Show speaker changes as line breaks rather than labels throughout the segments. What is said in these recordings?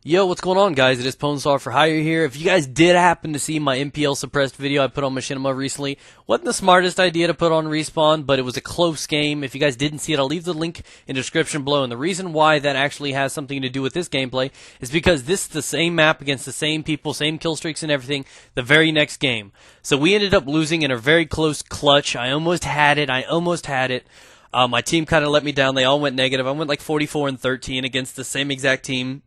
Yo, what's going on, guys? It is Pwnstar for Hire here. If you guys did happen to see my MPL suppressed video I put on Machinima recently, wasn't the smartest idea to put on Respawn, but it was a close game. If you guys didn't see it, I'll leave the link in the description below. And the reason why that actually has something to do with this gameplay is because this is the same map against the same people, same kill streaks and everything, the very next game. So we ended up losing in a very close clutch. I almost had it. My team kind of let me down. They all went negative. I went like 44-13 against the same exact team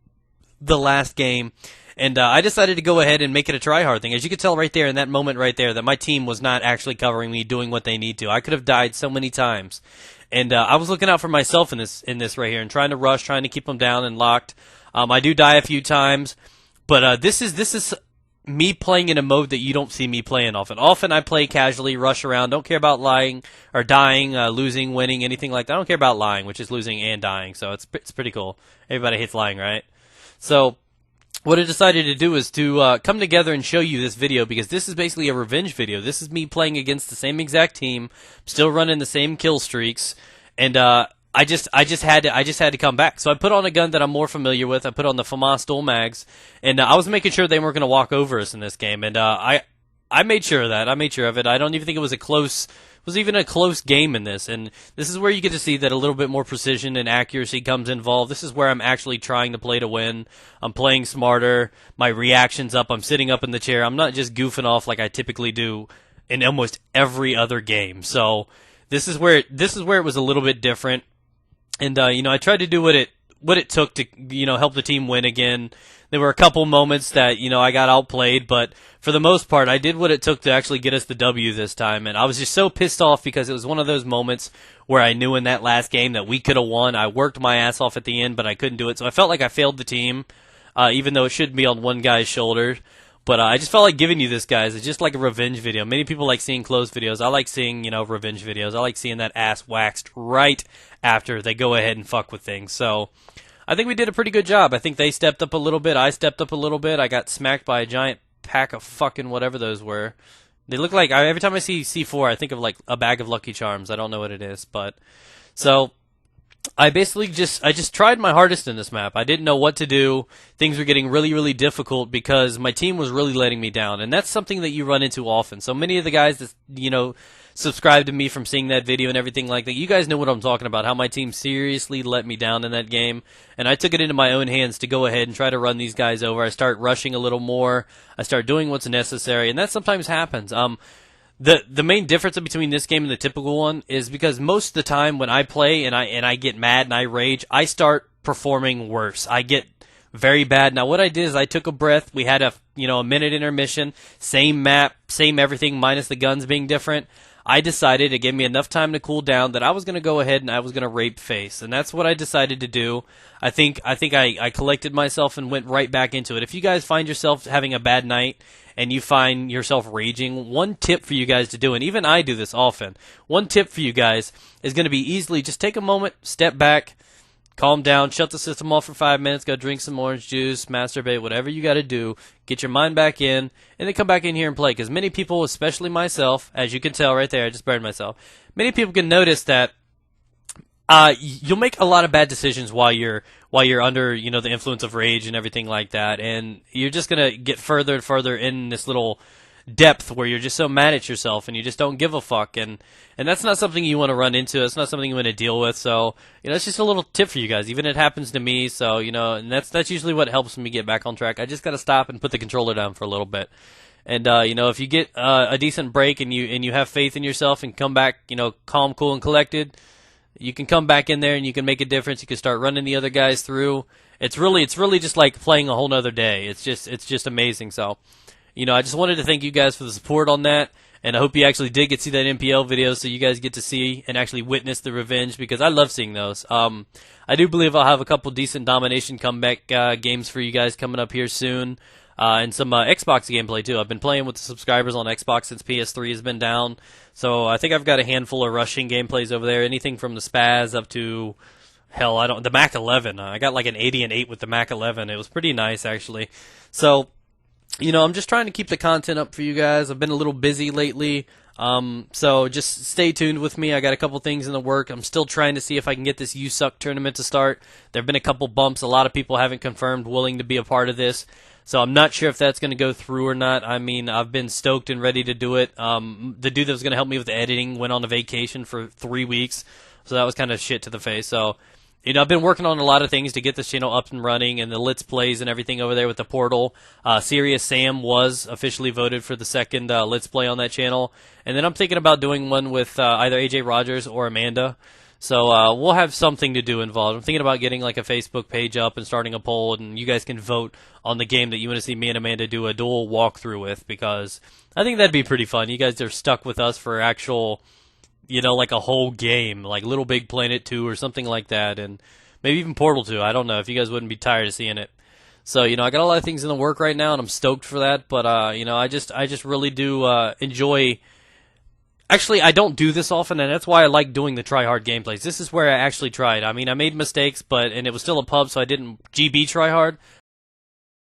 the last game, and I decided to go ahead and make it a try-hard thing. As you could tell right there in that moment right there that my team was not actually covering me, doing what they need to. I could have died so many times, and I was looking out for myself in this right here and trying to rush, trying to keep them down and locked. I do die a few times, but this is me playing in a mode that you don't see me playing often. Often I play casually, rush around, don't care about lying or dying, losing, winning, anything like that. I don't care about lying, which is losing and dying, so it's pretty cool. Everybody hates lying, right? So what I decided to do is to come together and show you this video, because this is basically a revenge video. This is me playing against the same exact team, still running the same kill streaks, and I just had to come back. So I put on a gun that I'm more familiar with. I put on the FAMAS dual mags, and I was making sure they weren't going to walk over us in this game, and I made sure of that. I made sure of it. I don't even think it was even a close game in this, and this is where you get to see that a little bit more precision and accuracy comes involved. This is where I'm actually trying to play to win. I'm playing smarter. My reaction's up. I'm sitting up in the chair. I'm not just goofing off like I typically do in almost every other game. So this is where it was a little bit different, and I tried to do what it took to help the team win again. There were a couple moments that I got outplayed, but for the most part, I did what it took to actually get us the W this time. And I was just so pissed off because it was one of those moments where I knew in that last game that we could have won. I worked my ass off at the end, but I couldn't do it. So I felt like I failed the team, even though it should be on one guy's shoulder. But I just felt like giving you this, guys. It's just like a revenge video. Many people like seeing closed videos. I like seeing, revenge videos. I like seeing that ass waxed right after they go ahead and fuck with things. So I think we did a pretty good job. I think they stepped up a little bit. I stepped up a little bit. I got smacked by a giant pack of fucking whatever those were. They look like, every time I see C4, I think of like a bag of Lucky Charms. I don't know what it is, but so I basically just tried my hardest in this map. I didn't know what to do. Things were getting really, really difficult because my team was really letting me down, and that's something that you run into often. So many of the guys that subscribe to me from seeing that video and everything like that, you guys know what I'm talking about, how my team seriously let me down in that game, and I took it into my own hands to go ahead and try to run these guys over. I start rushing a little more. I start doing what's necessary, and that sometimes happens. The main difference between this game and the typical one is because most of the time when I play and I get mad and I rage, I start performing worse. I get very bad. Now what I did is I took a breath. We had a minute intermission, same map, same everything minus the guns being different. I decided it gave me enough time to cool down that I was going to go ahead and I was going to rape face, and that's what I decided to do. I think I collected myself and went right back into it. If you guys find yourself having a bad night and you find yourself raging, one tip for you guys to do, and even I do this often, one tip for you guys is going to be easily just take a moment, step back, calm down, shut the system off for 5 minutes, go drink some orange juice, masturbate, whatever you got to do, get your mind back in, and then come back in here and play. Because many people, especially myself, as you can tell right there, I just burned myself, many people can notice that you'll make a lot of bad decisions while you're under the influence of rage and everything like that, and you're just going to get further and further in this little depth where you're just so mad at yourself and you just don't give a fuck, and that's not something you want to run into. It's not something you want to deal with. So it's just a little tip for you guys. Even it happens to me, so and that's usually what helps me get back on track. I just got to stop and put the controller down for a little bit, and if you get a decent break and you have faith in yourself and come back calm, cool, and collected, you can come back in there and you can make a difference. You can start running the other guys through. It's really just like playing a whole nother day. It's just amazing. So I just wanted to thank you guys for the support on that, and I hope you actually did get to see that MPL video so you guys get to see and actually witness the revenge, because I love seeing those. I do believe I'll have a couple decent domination comeback games for you guys coming up here soon, and some Xbox gameplay too. I've been playing with the subscribers on Xbox since PS3 has been down, so I think I've got a handful of rushing gameplays over there, anything from the Spaz up to the Mac 11. I got like an 80 and 8 with the Mac 11. It was pretty nice actually. So I'm just trying to keep the content up for you guys. I've been a little busy lately. So just stay tuned with me. I got a couple things in the work. I'm still trying to see if I can get this You Suck tournament to start. There have been a couple bumps. A lot of people haven't confirmed willing to be a part of this. So I'm not sure if that's going to go through or not. I mean, I've been stoked and ready to do it. The dude that was going to help me with the editing went on a vacation for 3 weeks. So that was kind of shit to the face. So, I've been working on a lot of things to get this channel up and running, and the Let's Plays and everything over there with the portal. Serious Sam was officially voted for the second Let's Play on that channel. And then I'm thinking about doing one with either AJ Rogers or Amanda. So we'll have something to do involved. I'm thinking about getting like a Facebook page up and starting a poll, and you guys can vote on the game that you want to see me and Amanda do a dual walkthrough with, because I think that'd be pretty fun. You guys are stuck with us for actual, like a whole game, like Little Big Planet 2 or something like that, and maybe even Portal 2. I don't know if you guys wouldn't be tired of seeing it. So, I got a lot of things in the work right now, and I'm stoked for that, but, I just really do enjoy. Actually, I don't do this often, and that's why I like doing the try-hard gameplays. This is where I actually tried. I mean, I made mistakes, and it was still a pub, so I didn't GB try-hard,